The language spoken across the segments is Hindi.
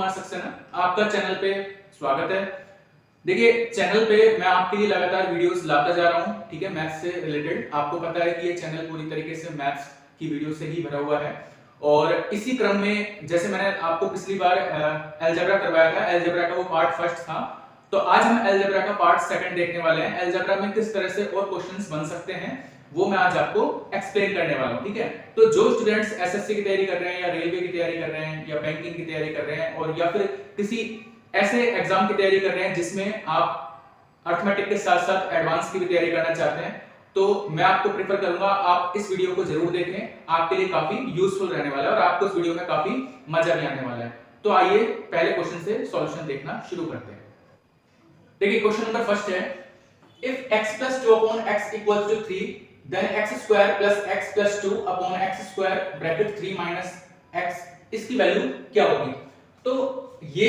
कुमार सक्सेना, आपका चैनल पे स्वागत है। देखिए चैनल पे मैं आपके लिए लगातार वीडियोस लाता जा रहा हूँ, ठीक है, मैथ्स से रिलेटेड। आपको पता है कि ये चैनल पूरी तरीके से मैथ्स की वीडियो से ही भरा हुआ है और इसी क्रम में जैसे मैंने आपको पिछली बार अलजेब्रा करवाया था, अलजेब्रा का वो पार्ट फर्स्ट था, तो आज हम अलजेब्रा का पार्ट सेकंड देखने वाले हैं। अलजेब्रा में किस तरह से और क्वेश्चंस बन सकते हैं वो मैं आज आपको एक्सप्लेन करने वाला हूं, ठीक है। तो जो स्टूडेंट्स एसएससी की तैयारी कर रहे हैं या रेलवे की तैयारी कर रहे हैं या बैंकिंग की तैयारी कर रहे हैं और या फिर किसी ऐसे एग्जाम की तैयारी कर रहे हैं जिसमें आप अर्थमेटिक के साथ साथ एडवांस की भी तैयारी करना चाहते हैं, तो मैं आपको प्रेफर करूंगा आप इस वीडियो को जरूर देखें, आपके लिए काफी यूजफुल रहने वाला है और आपको इस वीडियो में काफी मजा भी आने वाला है। तो आइए पहले क्वेश्चन से सॉल्यूशन देखना शुरू करते हैं। देखिए क्वेश्चन नंबर फर्स्ट है, if x plus 2 upon x equals to 3 then x square plus x plus 2 upon x square bracket 3 minus x इसकी वैल्यू क्या होगी। तो ये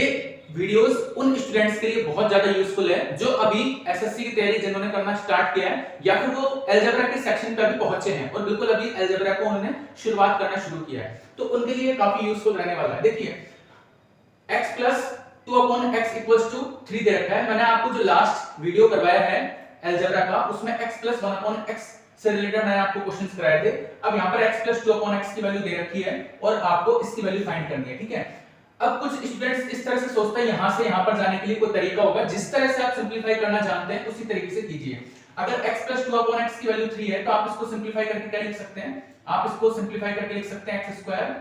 वीडियोस उन स्टूडेंट्स के लिए बहुत ज्यादा यूजफुल है जो अभी एसएससी की तैयारी जिन्होंने करना स्टार्ट किया है या फिर वो अलजेब्रा के सेक्शन पे अभी पहुंचे हैं और बिल्कुल अभी अलजेब्रा को उन्होंने शुरुआत करना शुरू किया है, तो उनके लिए काफी यूजफुल रहने वाला है। देखिए x plus 2 upon x equals to 3 दे रखा है। मैंने आपको जो लास्ट वीडियो करवाया है अलजेब्रा का उसमें x plus 1 upon x से रिलेटेड मैंने आपको क्वेश्चंस कराए थे। अब यहाँ पर x plus 2 upon x की वैल्यू दे रखी है और आपको इसकी वैल्यू फाइंड करनी है, ठीक है। अब कुछ स्टूडेंट्स इस तरह से सोचते हैं यहां से यहां पर जाने के लिए कोई तरीका होगा, जिस तरह से आप सिंपलीफाई करना जानते हैं उसी तरीके से कीजिए। अगर x plus 2 upon x की वैल्यू 3 है तो आप इसको सिंपलीफाई करके क्या लिख सकते हैं, आप इसको सिंपलीफाई करके लिख सकते हैं x square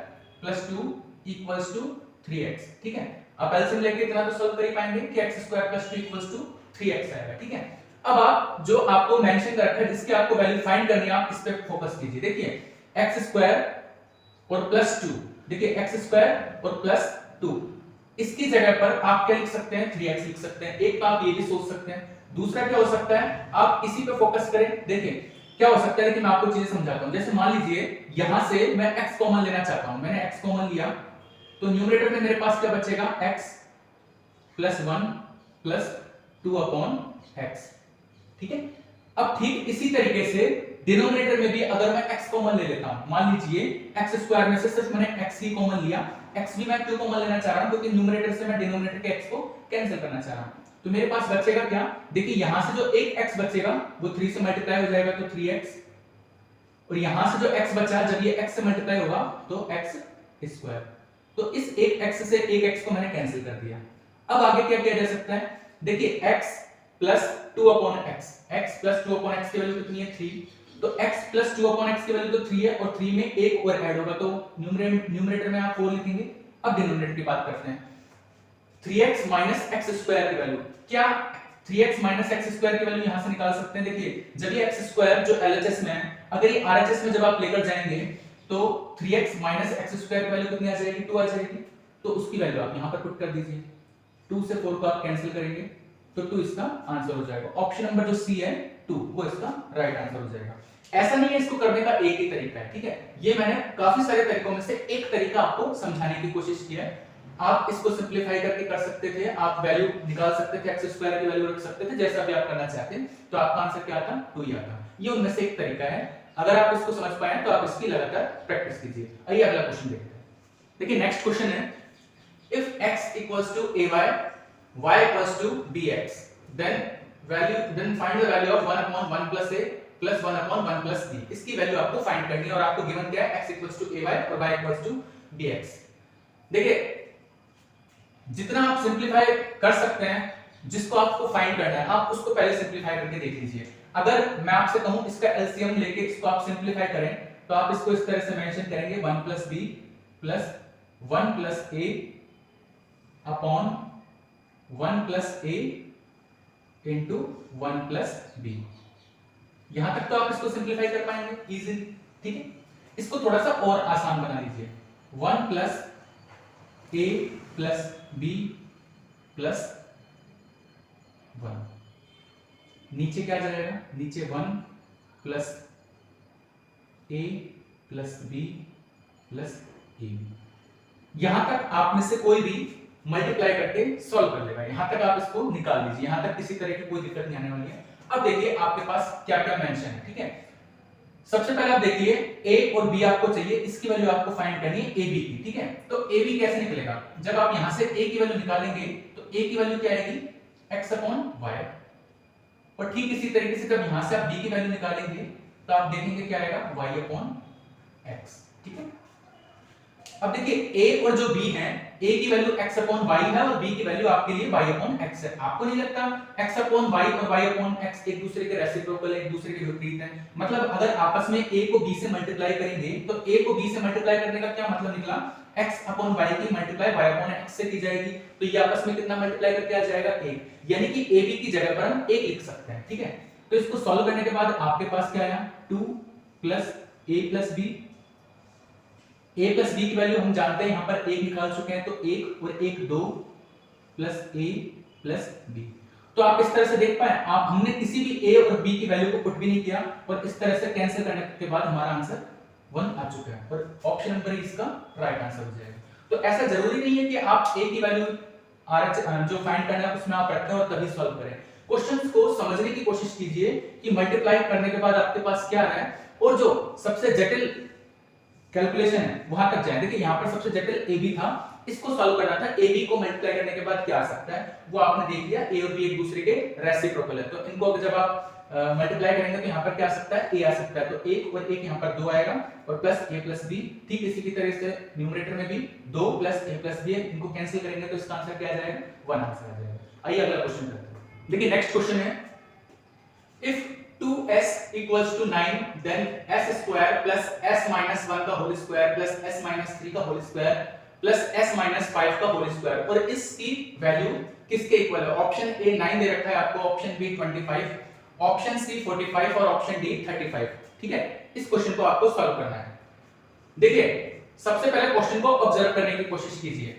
plus 2 equals to 3x, ठीक है। आप एलसीएम लेके इतना तो सॉल्व कर ही पाएंगे कि x square plus 2 equals to 3x आएगा, ठीक है। अब आप जो आपको मेंशन कर रखा है जिसकी आपको वैल्यू फाइंड करनी है आप इस पे फोकस कीजिए। देखिए x स्क्वायर और प्लस 2, देखिए x स्क्वायर और प्लस 2 इसकी जगह पर आप क्या लिख सकते हैं, 3x लिख सकते हैं। एक तो आप ये भी सोच सकते हैं, दूसरा क्या हो सकता है आप इसी पे फोकस करें। देखिए क्या हो सकता है कि मैं आपको चीजें समझाता हूं। जैसे मान लीजिए यहां से मैं x कॉमन लेना चाहता हूं, मैंने x कॉमन लिया तो न्यूमरेटर में मेरे पास क्या बचेगा, x plus 1 plus 2 upon x, ठीक है। अब ठीक इसी तरीके से डिनोमिनेटर में भी अगर मैं x कॉमन ले लेता हूं, मान लीजिए x स्क्वायर में से सिर्फ मैंने x ही कॉमन लिया, x भी मैं क्यों कॉमन लेना चाह रहा हूं क्योंकि न्यूमरेटर से मैं डिनोमिनेटर के x को कैंसिल करना चाह रहा हूं। तो मेरे पास बचेगा क्या, देखिए यहां से जो एक x बचेगा वो 3 से मल्टीप्लाई हो जाएगा तो 3x, और यहां से जो x बचा जब ये x से मल्टीप्लाई होगा तो x स्क्वायर, तो इस एक x से एक x को मैंने कैंसिल कर दिया। अब आगे क्या किया जा सकता है, देखिए x plus 2 upon x, x plus 2 upon x की वैल्यू कितनी है 3, तो x plus 2 upon x की वैल्यू तो 3 है और 3 में एक और ऐड होगा तो न्यूमरेटर में आप 4 लिखेंगे। अब डिनोमिनेटर की बात करते हैं, 3x minus x स्क्वायर की वैल्यू, क्या 3x minus x स्क्वायर की वैल्यू यहां से निकाल सकते हैं। देखिए जब ये x स्क्वायर जो LHS में है अगर ये RHS में जब आप लेकर जाएंगे तो 3x minus x स्क्वायर की वैल्यू कितनी आ जाएगी, 2 आ जाएगी, तो उसकी वैल्यू आप यहां पर पुट कर दीजिए। 2 से 4 को आप कैंसिल करेंगे तो 2 इसका आंसर हो जाएगा। ऑप्शन नंबर जो सी है 2 वो इसका राइट आंसर हो जाएगा। ऐसा नहीं है इसको करने का एक ही तरीका है, ठीक है। ये मैंने काफी सारे तरीकों में से एक तरीका आपको समझाने की कोशिश की है। आप इसको सिंपलीफाई करके कर सकते थे, आप वैल्यू निकाल सकते थे, x स्क्वायर की वैल्यू रख सकते थे, जैसा भी आप करना चाहते हैं, तो आपका आंसर क्या आता, 2 ही आता। ये उनमें से एक तरीका है, अगर आप इसको समझ पाए तो आप इसकी लगातार प्रैक्टिस कीजिए। आइए अगला क्वेश्चन देखते हैं। देखिए नेक्स्ट क्वेश्चन है, if x equals to ay, y equals to bx, then find the value of 1 upon 1 plus a plus 1 upon 1 plus b। इसकी वैल्यू आपको फाइंड करनी है और आपको गिवन क्या है, x equals to ay और y equals to bx। देखिए जितना आप सिंपलीफाई कर सकते हैं, जिसको आपको फाइंड करना है आप उसको पहले सिंपलीफाई करके देख लीजिए। अगर मैं आपसे कहूं इसका एलसीएम लेके इसको आप सिंपलीफाई करें तो आप इसको इस तरह से मेंशन करेंगे 1 plus b plus 1 plus a upon 1 plus a into 1 plus b। यहां तक तो आप इसको सिंपलीफाई कर पाएंगे इजीली, ठीक है। इसको थोड़ा सा और आसान बना लीजिए, 1 plus a plus b plus 1, नीचे क्या जाएगा, नीचे 1 plus a plus b plus a। यहां तक आप में से कोई भी मल्टीप्लाई करके सॉल्व कर लेगा, यहां तक आप इसको निकाल लीजिए, यहां तक किसी तरह की कोई दिक्कत नहीं आने वाली है। अब देखिए आपके पास क्या क्या मेंशन है, ठीक है। सबसे पहले आप देखिए a और b आपको चाहिए, इसकी वैल्यू आपको फाइंड करनी है ab की, ठीक है। तो ab कैसे निकलेगा, जब आप यहां से a की वैल्यू निकालेंगे तो a की वैल्यू क्या आएगी x अपॉन y, और ठीक इसी तरीके से जब यहां से आप b की वैल्यू निकालेंगे तो आप देखेंगे क्या आएगा y अपॉन x, ठीक है। अब देखिए a और जो b है, a की वैल्यू x अपॉन y है और b की वैल्यू आपके लिए y अपॉन x है। आपको नहीं लगता x अपॉन y और y अपॉन x एक दूसरे के रेसिप्रोकल है, एक दूसरे के विपरीत है? मतलब अगर आपस में a को b से मल्टीप्लाई करेंगे तो a को b से मल्टीप्लाई करने का क्या मतलब निकला, x अपॉन y की मल्टीप्लाई y अपॉन x से की जाएगी, तो ये आपस में कितना मल्टीप्लाई करके आ जाएगा 1, यानी कि ab की जगह पर हम 1 लिख सकते हैं, ठीक है। तो इसको सॉल्व करने के बाद आपके पास क्या आया 2 plus a plus b, a plus b की वैल्यू हम जानते हैं, यहां पर 1 निकाल चुके हैं, तो 1 और 1 2 प्लस a प्लस b। तो आप इस तरह से देख पाए, आप हमने किसी भी a और b की वैल्यू को पुट भी नहीं किया और इस तरह से कैंसिल करने के बाद हमारा आंसर 1 आ चुका है और ऑप्शन नंबर इसका राइट आंसर हो जाएगा। तो ऐसा जरूरी नहीं है कि आप a की वैल्यू जो फाइंड करना है उसमें आप रखें और तभी सॉल्व करें। क्वेश्चंस को समझने की कोशिश कीजिए कि मल्टीप्लाई करने के बाद आपके पास क्या आ रहा है और जो सबसे जटिल कैलकुलेशन है वहां तक जाए। देखिए यहाँ पर सबसे जटिल AB था, इसको सॉल्व करना था, AB को मल्टीप्लाई करने के बाद क्या आ सकता है वो आपने देख लिया, A और B एक दूसरे के रेसिप्रोकल है, तो इनको जब आप मल्टीप्लाई करेंगे तो यहाँ पर क्या आ सकता है A आ सकता है, तो 1 और 1 यहाँ पर 2 आएगा और प्लस A प्लस B, ठीक इसी की तरह से न्यूमरेटर में भी 2 प्लस A प्लस B है, इनको कैंसिल करेंगे तो इसका आंसर क्या आ जाएगा 1 आंसर आ जाएगा। आइए अगला क्वेश्चन करते हैं। देखिए नेक्स्ट क्वेश्चन है, if 2s equals to 9 then s square plus s minus 1 का whole square plus s minus 3 का whole square plus s minus 5 का होल स्क्वायर, और इसकी वैल्यू किसके इक्वल है? ऑप्शन ए 9 दे रखा है आपको, ऑप्शन बी 25, ऑप्शन सी 45 और ऑप्शन डी 35, ठीक है। इस क्वेश्चन को आपको सॉल्व करना है। देखिए सबसे पहले क्वेश्चन को ऑब्जर्व करने की कोशिश कीजिए।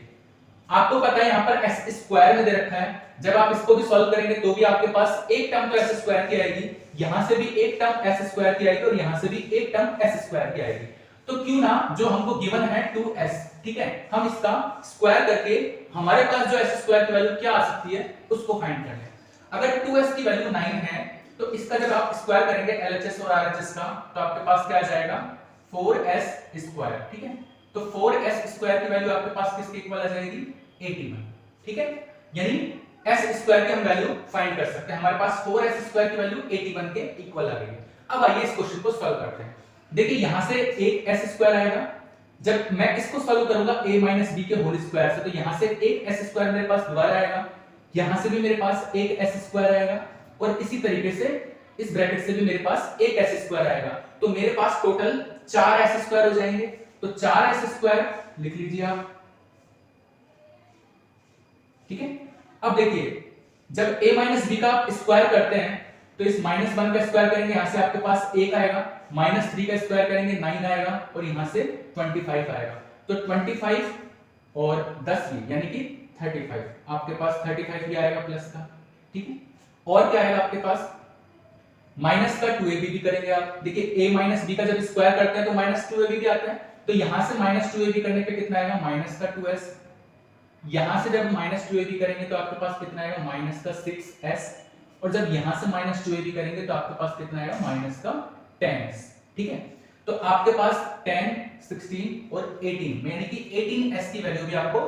आपको पता है यहाँ पर s स्क्वायर में दे रखा है, जब आप इसको भी सॉल्व करेंगे तो भी आपके पास एक टर्म तो s स्क्वायर की आएगी, यहां से भी एक टर्म s स्क्वायर की आएगी और यहां से भी एक टर्म s स्क्वायर की आएगी। तो क्यों ना जो हमको गिवन है 2s, ठीक है, हम इसका स्क्वायर करके हमारे पास जो s स्क्वायर की वैल्यू क्या आ सकती है उसको फाइंड कर लें। अगर 2s की वैल्यू 9 है तो इसका जब आप स्क्वायर करेंगे LHS और RHS का तो आपके पास क्या आ जाएगा 4s स्क्वायर, ठीक है। तो 4s स्क्वायर की वैल्यू आपके पास किसके इक्वल आ जाएगी 81, ठीक है। यानी s स्क्वायर की हम वैल्यू फाइंड कर सकते हैं, हमारे पास 4s स्क्वायर की वैल्यू 81 के इक्वल आ गई है। अब आइए इस क्वेश्चन को सॉल्व करते हैं। देखिए यहां से एक s स्क्वायर आएगा, जब मैं इसको सॉल्व करूंगा a b के होल स्क्वायर से, तो यहां से एक s स्क्वायर मेरे पास दोबारा आएगा, यहां से भी मेरे पास एक s स्क्वायर आएगा और इसी तरीके से इस ब्रैकेट से भी मेरे पास एक s स्क्वायर आएगा, तो मेरे पास टोटल 4 s स्क्वायर हो जाएंगे। तो 4 s स्क्वायर लिख लीजिए आप, ठीक है। अब देखिए जब a b का स्क्वायर करते हैं तो इस -1 का स्क्वायर करेंगे, यहां से आपके पास 1 आएगा, -3 का स्क्वायर करेंगे 9 आएगा और यहां से 25 आएगा, तो 25 और 10 भी यानी कि 35, आपके पास 35 भी आएगा प्लस का, ठीक है। और क्या आएगा आपके पास माइनस का 2ab भी करेंगे आप। देखिए a b का जब स्क्वायर करते हैं तो -2ab भी आता है, तो यहां से -2ab करने पे कितना आएगा माइनस का 2s, यहां से जब -2ab करेंगे तो आपके पास कितना आएगा माइनस का 6s, और जब यहां से -2ab करेंगे तो आपके पास कितना आएगा माइनस का 10s, ठीक है। तो आपके पास 10, 16 और 18 यानी कि 18s की वैल्यू भी आपको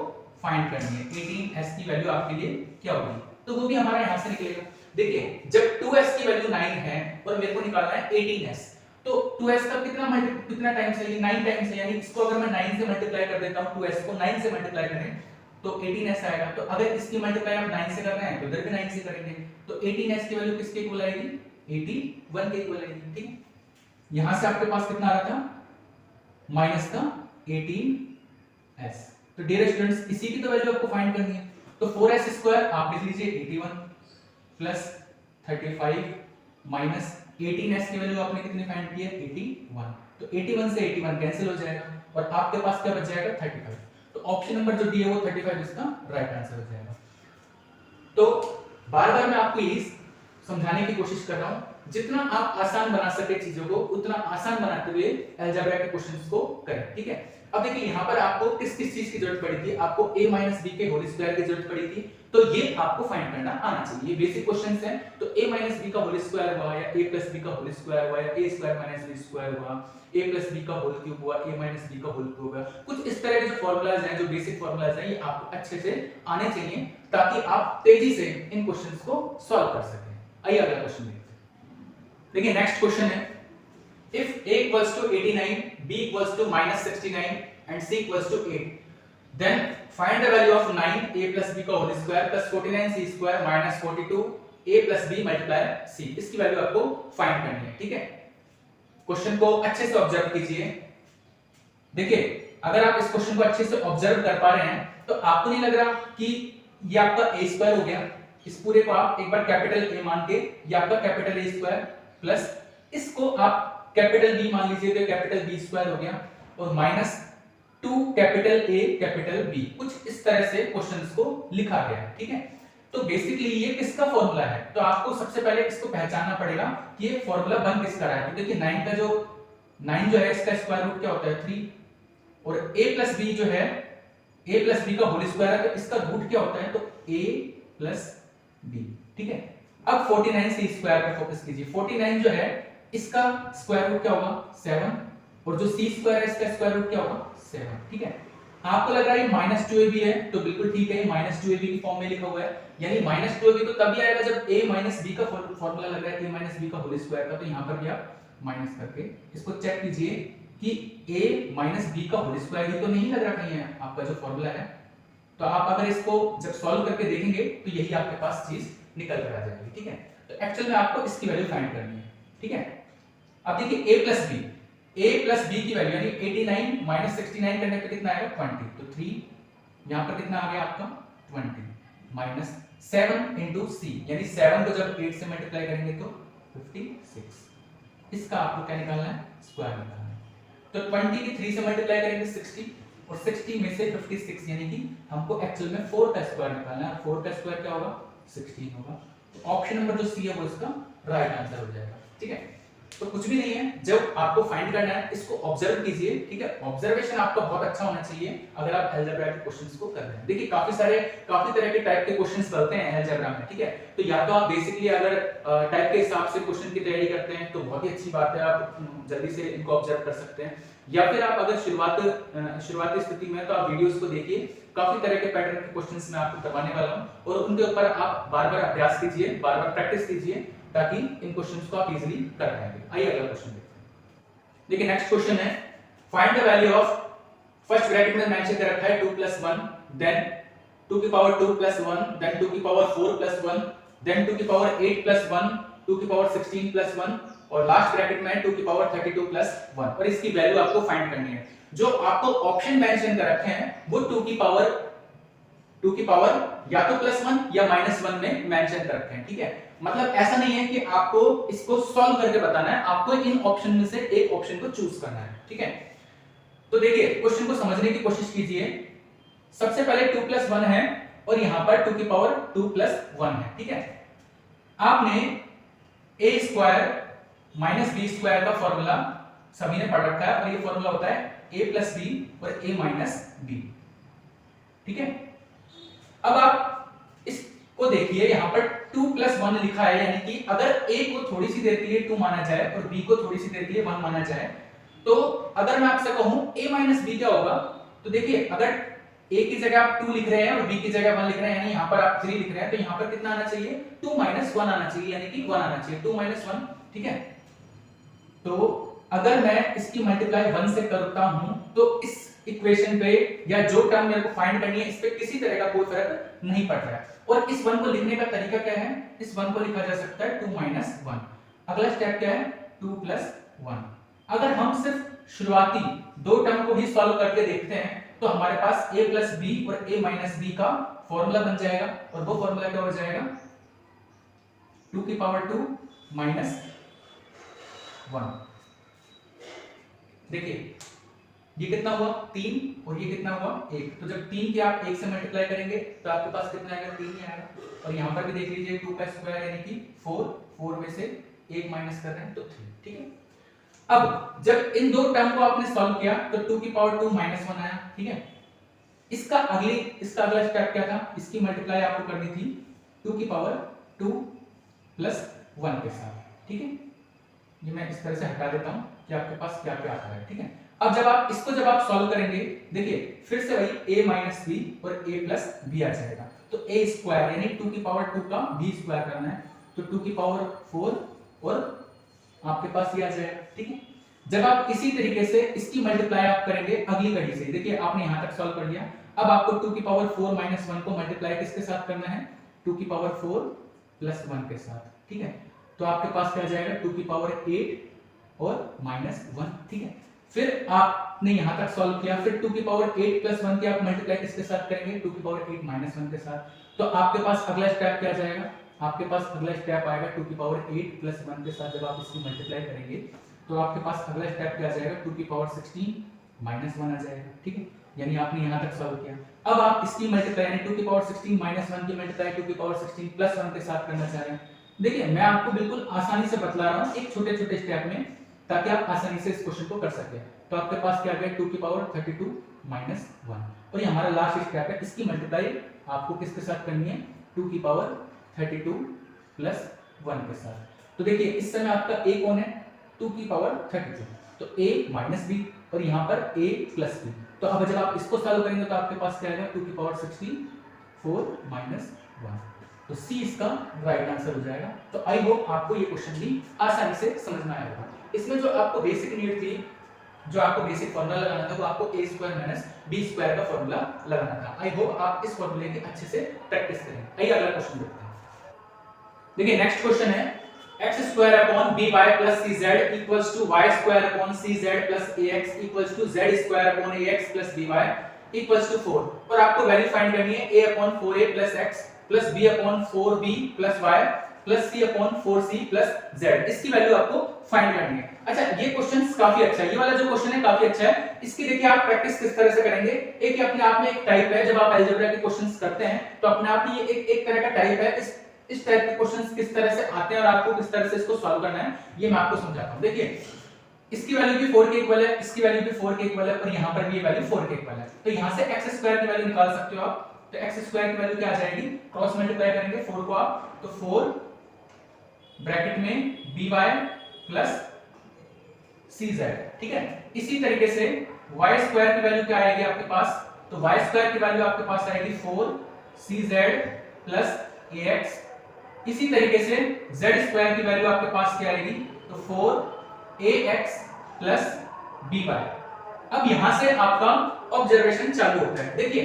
फाइंड करनी है। 18s की वैल्यू आपके लिए क्या होगी, तो वो भी हमारा यहां से निकलेगा। देखिए जब 2s की वैल्यू 9 है और मेरे को निकालना है 18s, तो 2s का कितना टाइम्स है, ये 9 टाइम्स है, यानी इसको अगर मैं 9 से मल्टीप्लाई कर देता हूं, 2s को 9 से मल्टीप्लाई करें तो 18s आएगा। तो अगर इसकी मल्टीप्लाई आप 9 से कर रहे हैं तो इधर भी 9 से करेंगे, तो 18s की वैल्यू किसके इक्वल आएगी 81 के इक्वल आएगी, ठीक है। यहां से आपके पास कितना आ रहा था माइनस का 18s। तो डियर स्टूडेंट्स इसी की तो वैल्यू आपको फाइंड करनी है, तो 4s स्क्वायर आप लिख लीजिए 81 प्लस 35 माइनस 18s की वैल्यू आपने कितनी फाइंड की है 81, तो 81 से 81 कैंसिल हो जाएगा और आपके पास क्या बच जाएगा 35। तो ऑप्शन नंबर जो डी है वो 35 इसका राइट आंसर हो जाएगा। तो बार बार मैं आपको यही समझाने की कोशिश कर रहा हूं जितना आप आसान बना सके चीजों को उतना आसान बनाते हुए अलजेब्रा के क्वेश्चंस को करें, ठीक है। अब देखिए यहाँ पर आपको किस किस चीज की जरूरत पड़ी थी, आपको a माइनस बी के होल स्क्वायर की जरूरत पड़ी थी, तो ये आपको फाइंड करना आना चाहिए। ये बेसिक क्वेश्चंस हैं, तो a माइनस बी का होल स्क्वायर हुआ या a प्लस बी का होल स्क्वायर हुआ या a square minus b square हुआ, a प्लस बी का होल क्यूब हुआ, a माइनस b का होल क्यूब हुआ, कुछ इस तरह के जो फार्मूलाज हैं, जो बेसिक फार्मूलाज हैं, ये आपको अच्छे से आने चाहिए ताकि आप तेजी से इन क्वेश्चंस को सॉल्व कर सकें। आइए अगला क्वेश्चन देखते हैं। देखिए नेक्स्ट क्वेश्चन है, if a equals to 89, b equals to minus 69 and c equals to 8, then find the value of 9 a plus b का whole square plus 49 c square minus 42 a plus b multiply c। इसकी वैल्यू आपको फाइंड करनी है, ठीक है। क्वेश्चन को अच्छे से ऑब्जर्व कीजिए। देखिए अगर आप इस क्वेश्चन को अच्छे से ऑब्जर्व कर पा रहे हैं तो आपको नहीं लग रहा कि ये आपका a स्क्वायर हो गया, इस पूरे को आप एक बार कैपिटल A मान के ये आपका कैपिटल A स्क्वायर प्लस इसको आप कैपिटल B मान लीजिए तो कैपिटल B स्क्वायर हो गया और minus 2 capital A capital B, कुछ इस तरह से क्वेश्चंस को लिखा गया है, ठीक है। तो बेसिकली ये किसका फॉर्मूला है, तो आपको सबसे पहले इसको पहचानना पड़ेगा कि ये फॉर्मूला बन किसका रहा है। तो देखिए 9 जो है इसका स्क्वायर रूट क्या होता है 3 और a प्लस b जो है a प्लस b का होल स्क्वायर है तो इसका रूट क्या होता है, तो a प्लस b, ठीक है। अब 49 से स्क्वायर पे फोकस कीजिए। 49 जो है इसका स्क्वायर रूट क्या होगा 7 और जो c स्क्वायर है इसका स्क्वायर रूट क्या होगा 7, ठीक है। आपको लग रहा है माइनस 2ab है तो बिल्कुल ठीक है, माइनस 2ab की फॉर्म में लिखा हुआ है, यानी माइनस 2ab तो तभी आएगा जब a माइनस b का फॉर्मूला लग रहा है a माइनस b का होल स्क्वायर का, तो यहां पर भी आप माइनस करके इसको चेक कीजिए कि a माइनस b का होल स्क्वायर ही तो नहीं लग रहा कहीं है आपका जो फॉर्मूला है। तो आप अगर इसको जब सॉल्व करके देखेंगे तो यही आपके पास चीज निकल कर आ जाएगी, ठीक है। तो एक्चुअल में आपको इसकी वैल्यू फाइंड करनी है, ठीक है। अब देखिए a प्लस b की वैल्यू यानी 89 माइनस 69 करने पे कितना आएगा 20, तो 3 यहां पर कितना आ गया आपका 20 माइनस 7 इंटू c, यानी 7 को जब 8 से मल्टीप्लाई करेंगे तो 56, इसका आपको क्या निकालना है स्क्वायर निकालना है। तो 20 की 3 से मल्टीप्लाई करेंगे 60 और 60 में से 56 यानी कि हमको एक्चुअल में 4 का स्क्वायर निकालना है, 4 का स्क्वायर क्या होगा 16 होगा। तो ऑप्शन नंबर जो सी है वो इसका राइट आंसर हो जाएगा, ठीक है। तो कुछ भी नहीं है, जब आपको फाइंड करना है इसको ऑब्जर्व कीजिए, ठीक है। ऑब्जर्वेशन आपका बहुत अच्छा होना चाहिए अगर आप अलजेब्रा के क्वेश्चंस को कर रहे हैं। देखिए काफी तरह के टाइप के क्वेश्चंस बनते हैं अलजेब्रा में, ठीक है। तो या तो आप बेसिकली अगर टाइप के हिसाब से क्वेश्चन की तैयारी करते हैं तो बहुत ही अच्छी बात है, आप जल्दी से इनको ऑब्जर्व कर सकते हैं, या फिर आप अगर शुरुआती स्थिति में तो आप वीडियोस को देखिए, काफी तरह के पैटर्न के क्वेश्चंस मैं आपको करवाने वाला हूं और उनके ऊपर आप बार-बार अभ्यास कीजिए, बार-बार प्रैक्टिस कीजिए ताकि इन क्वेश्चंस को आप इजीली कर पाएंगे। आइए अगला क्वेश्चन देखते हैं। देखिए नेक्स्ट क्वेश्चन है, find the value of, first bracket में मेंशन कर रखा है 2 + 1 देन 2 की पावर 2 + 1 देन 2 की पावर 4 + 1 देन 2 की पावर 8 + 1 2 की पावर 16 + 1 और लास्ट ब्रैकेट में 2 की पावर 32 + 1 और इसकी वैल्यू आपको फाइंड करनी है। जो आपको ऑप्शन मेंशन कर रखे हैं वो 2 की पावर या तो +1 या -1 में मेंशन कर रखे हैं, ठीक है। मतलब ऐसा नहीं है कि आपको इसको सॉल्व करके बताना है, आपको इन ऑप्शन में से एक ऑप्शन को चूज करना है, ठीक है। तो देखिए क्वेश्चन को समझने की कोशिश कीजिए। सबसे पहले 2 + 1 है और यहां पर 2 की पावर 2 + 1 है, ठीक है। आपने a square minus b square का फॉर्मूला सभी ने पढ़ रखा है और ये फॉर्मूला होता है a + b और a - b, ठीक है। अब आप इसको देखिए, यहां पर 2 + 1 लिखा है, यानी कि अगर a को थोड़ी सी देर के लिए 2 माना जाए और b को थोड़ी सी देर के लिए 1 माना जाए, तो अगर मैं आपसे कहूं a - b क्या होगा, तो देखिए अगर a की जगह आप 2 लिख रहे हैं और b की जगह 1 लिख रहे हैं, यानी यहां पर आप 3 लिख रहे हैं, तो यहां पर कितना आना चाहिए 2 - 1 आना चाहिए, यानी कि 1 आना चाहिए, 2 - 1, ठीक है। तो अगर मैं इसकी मल्टीप्लाई 1 से करता हूं तो इस इक्वेशन पे या जो टर्म मेरे को फाइंड करनी है इस पे किसी तरह का कोई फर्क नहीं पड़ रहा है। और इस 1 को लिखने का तरीका क्या है, इस 1 को लिखा जा सकता है 2 - 1। अगला स्टेप क्या है 2 + 1। अगर हम सिर्फ शुरुआती दो टर्म को ही सॉल्व करके देखते हैं तो हमारे पास a + b और a - b का फॉर्मूला बन जाएगा और वो फॉर्मूला क्या हो जाएगा 2 की पावर 2 - 1। देखिए ये कितना हुआ 3 और ये कितना हुआ 1, तो जब 3 के आप 1 से मल्टीप्लाई करेंगे तो आपके पास कितना आएगा 3 ही आएगा। और यहां पर भी देख लीजिए 2 का स्क्वायर यानी कि 4 में से 1 माइनस कर रहे हैं तो 3, ठीक है। अब जब इन दो टर्म को आपने सॉल्व किया तो 2 की पावर 2 माइनस 1 आया, ठीक है। इसका अगला स्टेप क्या था, इसकी मल्टीप्लाई आपको करनी थी 2 की पावर 2 प्लस 1 के साथ, ठीक है। ये मैं इस तरह से हटा देता हूं कि आपके पास क्या क्या आता है, ठीक है। अब जब आप सॉल्व करेंगे, देखिए फिर से वही a माइनस बी और a प्लस बी आ जाएगा, तो a स्क्वायर यानी 2 की पावर 2 का b स्क्वायर करना है, तो 2 की पावर 4 और आपके पास ये आ जाएगा, ठीक है। जब आप इसी तरीके से इसकी मल्टीप्लाई आप करेंगे अगली कड़ी से, देखिए आपने यहां तक सॉल्व कर लिया, अब आपको 2 की पावर 4 माइनस 1 को मल्टीप्लाई किसके साथ करना है, 2 की पावर 4 प्लस 1 के साथ, ठीक है। तो आपके पास क्या जाएगा 2 की पावर 8 और माइनस 1, ठीक है। फिर आपने यहां तक सॉल्व किया, फिर 2 की पावर 8 प्लस 1 की आप मल्टीप्लाई किसके साथ करेंगे, 2 की पावर 8 माइनस 1 के साथ, तो आपके पास अगला स्टेप क्या जाएगा, आपके पास अगला स्टेप आएगा 2 की पावर 8 प्लस 1 के साथ जब आप इसकी मल्टीप्लाई करेंगे तो आपके पास अगला स्टेप क्या जाएगा 2 की पावर 16 माइनस 1 आ जाएगा, ठीक है। यानी आपने यहां तक सॉल्व किया, अब आप इसकी मल्टीप्लाई यानी 2 की पावर 16 माइनस 1 की मल्टीप्लाई 2 की पावर 16 प्लस 1 के साथ करना चाह रहे हैं। देखिए मैं आपको बिल्कुल आसानी से बतला रहा हूं एक छोटे छोटे स्टेप में, ताकि आप आसानी से इस क्वेश्चन को कर सकें। तो आपके पास क्या आ गया 2 की पावर 32 माइनस 1, और ये हमारा लास्ट स्टेप है, इसकी मल्टीप्लाई आपको किसके साथ करनी है 2 की पावर 32 प्लस 1 के साथ। तो देखिए इस समय आपका a कौन है 2 की पावर 32, तो a माइनस b और यहाँ पर a प्लस b। तो अब जब आप इसको सॉल्व करेंगे तो आपके पास क्या आएगा 2 की पावर 64 माइनस 1, तो C इसका राइट आंसर हो जाएगा। तो आई होप आपको ये क्वेश्चन भी आसानी से समझ में आया होगा। इसमें जो आपको बेसिक नीड थी, जो आपको बेसिक फॉर्मूला लगाना था, वो आपको a square minus b square का फॉर्मूला लगाना था। आई होप आप इस फॉर्मूले की अच्छे से प्रैक्टिस करें। आइए अगला क्वेश्चन देखते हैं। देखिए नेक्स्ट क्वेश्चन है x square upon by plus cz equals to y square upon cz plus ax equals to z square upon ax plus by equals to 4, और आपको वैल्यू फाइंड करनी है a upon 4a plus x plus b upon 4b plus y plus c upon 4c plus z, इसकी वैल्यू आपको फाइंड करनी है। अच्छा ये क्वेश्चन काफी अच्छा है, ये वाला जो क्वेश्चन है काफी अच्छा है। इसकी देखिए आप प्रैक्टिस किस तरह से करेंगे, एक अपने आप में एक टाइप है, जब आप अलजेब्रा के क्वेश्चंस करते हैं तो अपने आप ही ये एक तरह का टाइप है। इस टाइप के क्वेश्चंस किस तरह से आते हैं और आपको किस तरह से इसको सॉल्व करना है ये मैं आपको समझाता हूं। देखिए इसकी वैल्यू भी 4 के इक्वल है, इसकी वैल्यू भी 4 के इक्वल है, और यहां पर भी ये वैल्यू 4 के इक्वल है, तो यहां से x स्क्वायर की वैल्यू निकाल सकते हो आप। तो x स्क्वायर की वैल्यू क्या आ जाएगी, क्रॉस मल्टीप्लाई करेंगे 4 को आप, तो 4 ब्रैकेट में by प्लस cz, ठीक है। इसी तरीके से y स्क्वायर की वैल्यू क्या आएगी आपके पास, तो y स्क्वायर की वैल्यू आपके पास आएगी 4cz प्लस ax। इसी तरीके से z स्क्वायर की वैल्यू आपके पास क्या आएगी, तो 4ax प्लस by। अब यहां से आपका ऑब्जर्वेशन चालू होता है। देखिए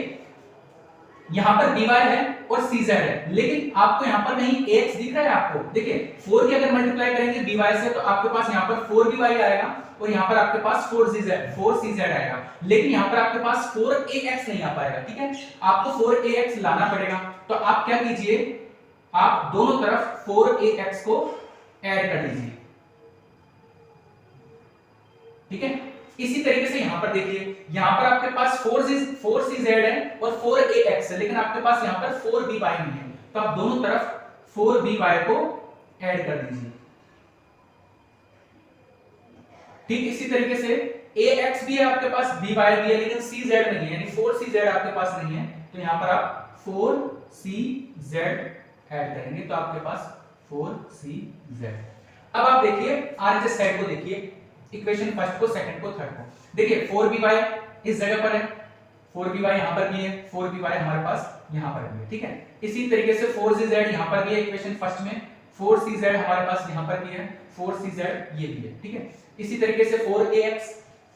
यहां पर by है और cz है, लेकिन आपको यहां पर नहीं ax दिख रहा है आपको। देखिए 4 की अगर मल्टीप्लाई करेंगे by से तो आपके पास यहां पर 4by आएगा और यहां पर आपके पास 4cz आएगा, लेकिन यहां पर आपके पास 4ax नहीं आ पाएगा, ठीक है। आपको 4ax लाना पड़ेगा, तो आप क्या कीजिए, आप दोनों तरफ 4ax को ऐड कर लीजिए, ठीक है। इसी तरीके से यहां पर देखिए, यहां पर आपके पास 4cz है और 4ax है, लेकिन आपके पास यहां पर 4by नहीं है, तो आप दोनों तरफ 4by को ऐड कर दीजिए, ठीक। इसी तरीके से ax भी है आपके पास, by भी है, लेकिन cz नहीं है, यानी 4cz आपके पास नहीं है, तो यहां पर आप 4cz ऐड करेंगे तो आपके पास 4cz। अब आप देखिए आरएचएस साइड को देखिए, इक्वेशन फर्स्ट को, सेकंड को, थर्ड को। देखिए 4by इस जगह पर है, 4by यहां पर भी है, 4by हमारे पास यहां पर भी है, ठीक है। इसी तरीके से 4cz यहां पर भी है इक्वेशन फर्स्ट में, 4cz हमारे पास यहां पर भी है, 4cz ये भी है, ठीक है। इसी तरीके से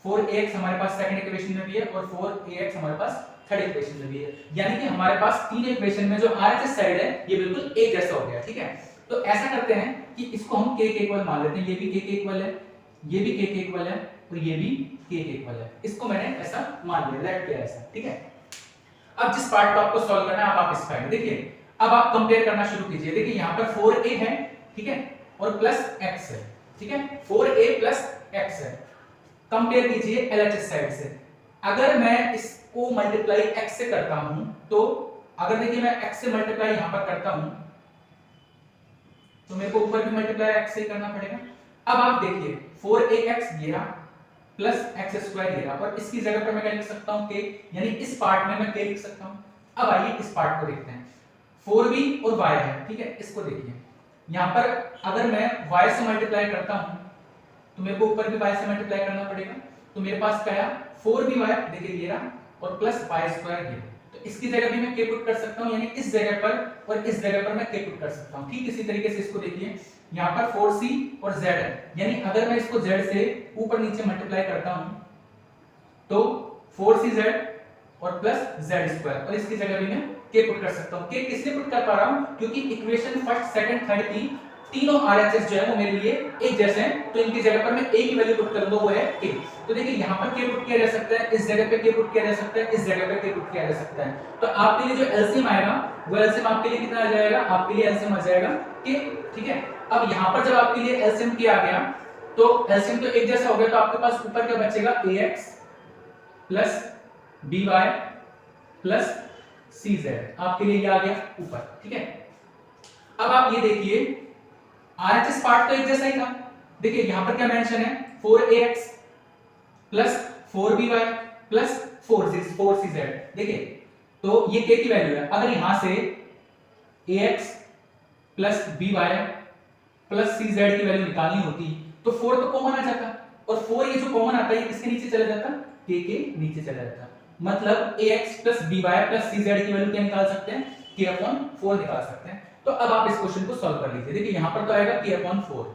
4ax हमारे पास सेकंड इक्वेशन में भी है और 4ax हमारे पास थर्ड इक्वेशन में भी है, यानी कि हमारे पास तीन इक्वेशन में जो आरएचएस साइड है ये बिल्कुल एक जैसा हो गया, ठीक है। तो ऐसा करते हैं कि इसको हम k के इक्वल मान लेते हैं, ये भी k के इक्वल है, ये भी k के इक्वल है और ये भी k के इक्वल है, इसको मैंने ऐसा मान लिया, लेट किया ऐसा, ठीक है। अब जिस पार्ट को आपको सॉल्व करना है, अब आप इस पार्ट देखिए, अब आप कंपेयर करना शुरू कीजिए। देखिए यहां पर 4a है, ठीक है, और प्लस x है, ठीक है, 4a प्लस x है। कंपेयर कीजिए एलएचएस साइड से, अगर मैं इसको मल्टीप्लाई x से करता हूं, तो अगर देखिए मैं x से मल्टीप्लाई यहां पर करता हूं तो मेरे को ऊपर भी मल्टीप्लाई x से करना पड़ेगा। अब आप देखिए 4ax ये रहा प्लस एक्स स्क्वायर ये रहा, और इसकी जगह पर मैं क्या लिख सकता हूं k, यानी इस पार्ट में मैं k लिख सकता हूं। अब आइए इस पार्ट को देखते हैं। 4b और y है, ठीक है, इसको देखिए यहां पर अगर मैं y से मल्टीप्लाई करता हूं तो मेरे को ऊपर भी y से मल्टीप्लाई करना पड़ेगा। तो मेरे पास क्या है 4by, देखिए ये रहा, और प्लस y स्क्वायर ये, तो इसकी जगह भी मैं k पुट कर सकता हूं, यानी इस जगह पर और इस जगह पर मैं k पुट कर सकता हूं। ठीक इसी तरीके से इसको देखिए यहाँ पर 4c और z है, यानी अगर मैं इसको z से ऊपर नीचे मल्टीप्लाई करता हूं तो 4cz और प्लस z स्क्वायर, और इसकी जगह भी मैं k पुट कर सकता हूं। k किस लिए पुट कर पा रहा हूं, क्योंकि इक्वेशन फर्स्ट सेकंड थर्ड की तीनों RHS जो है वो मेरे लिए एक जैसे हैं, तो इनकी जगह पर मैं एक ही वैल्यू पुट करूंगा, वो है k। तो देखिए यहाँ पर k पुट किया जा सकता है, इस जगह पे k पुट किया जा सकता है, इस जगह पे k पुट किया जा सकता है। तो आपके लिए जो एलसीएम आएगा वो एलसीएम आपके लिए कितना आ जाएगा, आपके लिए एलसीएम आ जाएगा k, ठीक है। अब यहाँ पर जब आपके लिए एलसीएम k आ गया तो एलसीएम तो एक जैसा हो गया, तो आपके पास ऊपर क्या बचेगा ax plus by plus cz, आपके लिए ये आ गया ऊपर, ठीक है। अब आप ये देखिए RHS पार्ट तो एक जैसा ही था, देखिए यहां पर क्या मेंशन है 4ax plus 4by plus 4cz, देखिए तो ये k की वैल्यू है। अगर यहां से ax plus by plus cz की वैल्यू निकालनी होती तो 4 तो कॉमन आ जाता, और 4 ये जो कॉमन आता है ये किसके नीचे चला जाता, k के नीचे चला जाता। मतलब ax plus by plus cz की वैल्यू क्या निकाल सकते हैं, k/4 निकाल सकते हैं। तो अब आप इस क्वेश्चन को सॉल्व कर लीजिए। देखिए यहां पर तो आएगा k/4,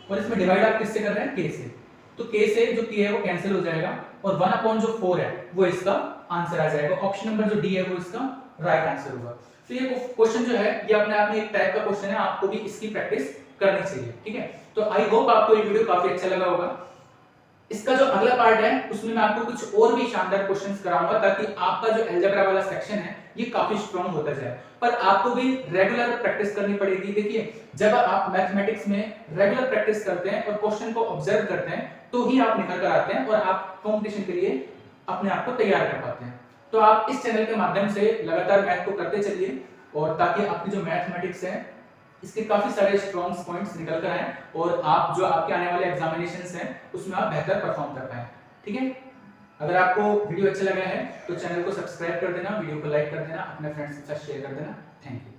और इसमें डिवाइड आप किससे कर रहे हैं, k से, तो k से जो k है वो कैंसिल हो जाएगा, और 1/4 है वो इसका आंसर आ जाएगा। ऑप्शन नंबर जो डी है वो इसका राइट आंसर होगा। तो ये क्वेश्चन जो है ये अपने आप में एक टाइप का क्वेश्चन है, आपको भी इसकी प्रैक्टिस करनी चाहिए, ठीक है। तो आई होप आपको ये वीडियो काफी अच्छा लगा होगा। इसका जो अगला पार्ट है उसमें मैं आपको कुछ और भी शानदार क्वेश्चंस कराऊंगा, ताकि आपका जो अलजेब्रा वाला सेक्शन है ये काफी स्ट्रांग होता जाए। पर आपको भी रेगुलर प्रैक्टिस करनी पड़ेगी। देखिए जब आप मैथमेटिक्स में रेगुलर प्रैक्टिस करते हैं और क्वेश्चन को ऑब्जर्व करते हैं तो ही आप निकल कर आते हैं और आप कंपटीशन के लिए अपने आप को तैयार कर पाते हैं। तो आप इस चैनल के माध्यम से लगातार मैथ को करते चलिए, और ताकि आपकी जो मैथमेटिक्स है इसके काफी सारे स्ट्रॉन्ग पॉइंट्स निकल कर आए, और आप जो आपके आने वाले एग्जामिनेशंस हैं उसमें आप बेहतर परफॉर्म कर पाए, ठीक है। अगर आपको वीडियो अच्छा लगा है तो चैनल को सब्सक्राइब कर देना, वीडियो को लाइक कर देना, अपने फ्रेंड्स के साथ शेयर कर देना। Thank you.